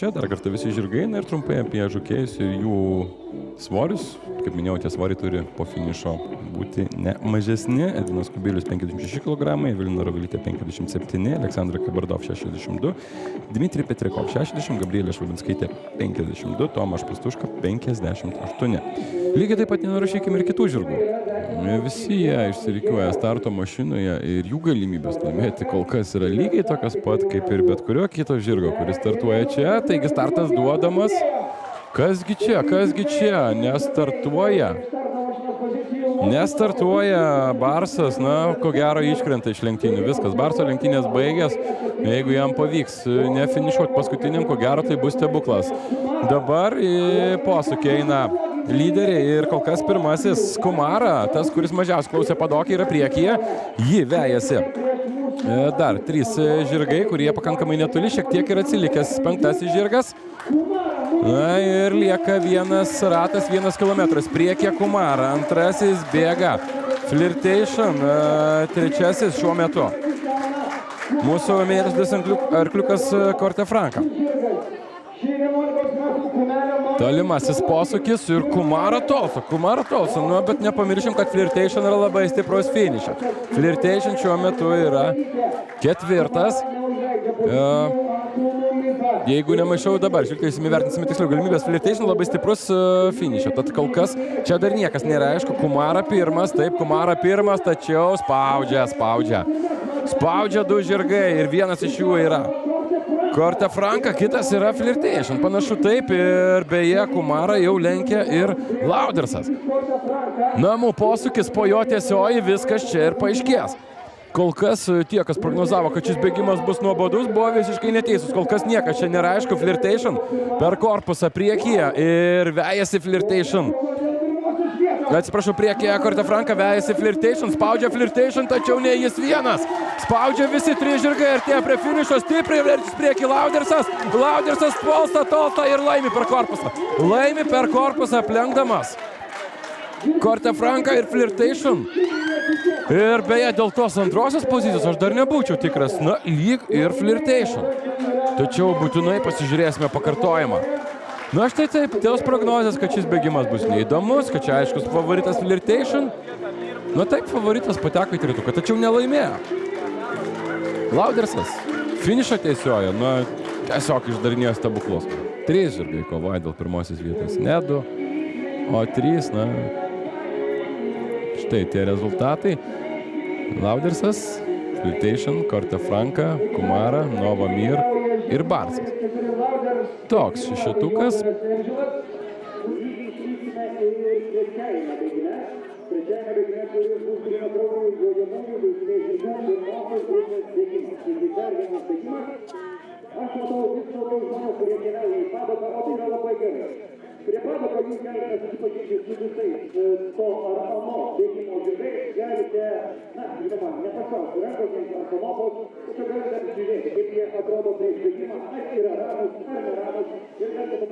čia dar kartą visi žirgai, ir trumpai apie žokėjus ir jų svorius. Kaip minėjau, tie svoriai turi po finišo būti ne mažesni. Edvinas Kubilius 56 kg, Evelina Ravelytė 57, Aleksandra Kabardov 62, Dmitrij Petrikov 60, Gabrielė Švabinskaitė 52, Tomaš Pastuška 58. Lygiai taip pat nenurašykime ir kitų žirgų. Visi jie išsirikiuoja starto mašinoje ir jų galimybės laimėti kol kas yra lygiai tokios pat kaip ir bet kurio kito žirgo, kuris startuoja čia. Taigi startas duodamas. Kasgi čia, nestartuoja Barsas, ko gero iškrenta iš lenktynių, viskas, Barso lenktynės baigės, jeigu jam pavyks nefinišuoti paskutiniam, ko gero tai bus stebuklas. Dabar į posūkį eina lyderiai ir kol kas pirmasis Kumara, tas, kuris mažiausiai klausė padokį, yra priekyje, jį vejasi. Dar 3 žirgai, kurie pakankamai netoli, šiek tiek yra atsilikęs 5 žirgas. Ir lieka vienas ratas, 1 kilometras. Priekyje Kumara, antrasis bėga Flirtation, trečiasis šiuo metu mūsų mėnesdis arkliukas Korte Franka. Tolimasis posūkis ir Kumara tolsta, bet nepamiršim, kad Flirtation yra labai stiprus finišas. Flirtation šiuo metu yra 4. Jeigu nemaišau dabar, žvilgtėsime, vertinsime tiksliau galimybės, Flirtation labai stiprus finišas. Tad kol kas čia dar niekas nėra aišku. Kumara pirmas, tačiau spaudžia 2 žirgai ir vienas iš jų yra Korte Franka, kitas yra Flirtation. Panašu taip ir beje Kumara jau lenkia ir Laudersas. Namų posūkis po jo tiesioji, viskas čia ir paaiškės. Kol kas tie, kas prognozavo, kad šis bėgimas bus nuobodus, buvo visiškai neteisus. Kol kas niekas čia nėra aišku. Flirtation per korpusą priekyje ir vejasi Flirtation. Atsiprašau, priekyje Korte Franka vejasi Flirtation, spaudžia Flirtation, tačiau ne jis vienas. Spaudžia visi 3 žirgai ir tie prie finišo stipriai verčia priekį Laudersas. Laudersas tolsta ir laimi per korpusą aplenkdamas Korte Franka ir Flirtation. Ir beje, dėl tos antrosios pozicijos aš dar nebūčiau tikras, lyg ir Flirtation. Tačiau būtinai pasižiūrėsime pakartojimą. Štai taip, tos prognozės, kad šis bėgimas bus neįdomus, kad čia aiškus favoritas Flirtation. Taip, favoritas pateko į trituką, tačiau nelaimėjo. Laudersas finišą tiesioja, tiesiog išdarinėjo stebuklus. 3 žirgai kovoja dėl pirmosios vietos, ne 2, o 3, štai tie rezultatai. Laudersas, Flirtation, Korte Franka, Kumara, Nova Mir ir Barsas. Toks šešetukas. Aš matau vis daugiau žmonių, kurie keliauja į padoką, o tai yra labai gerai. Prie padoko jūs galite susipažinti su visais to ar ano bėgimo žirgais, galite, žinoma, nepašauti rankos ant kanopos, tačiau galite apžiūrėti, kaip jie atrodo prieš bėgimą, ar yra ramus, ar neramus, ir galite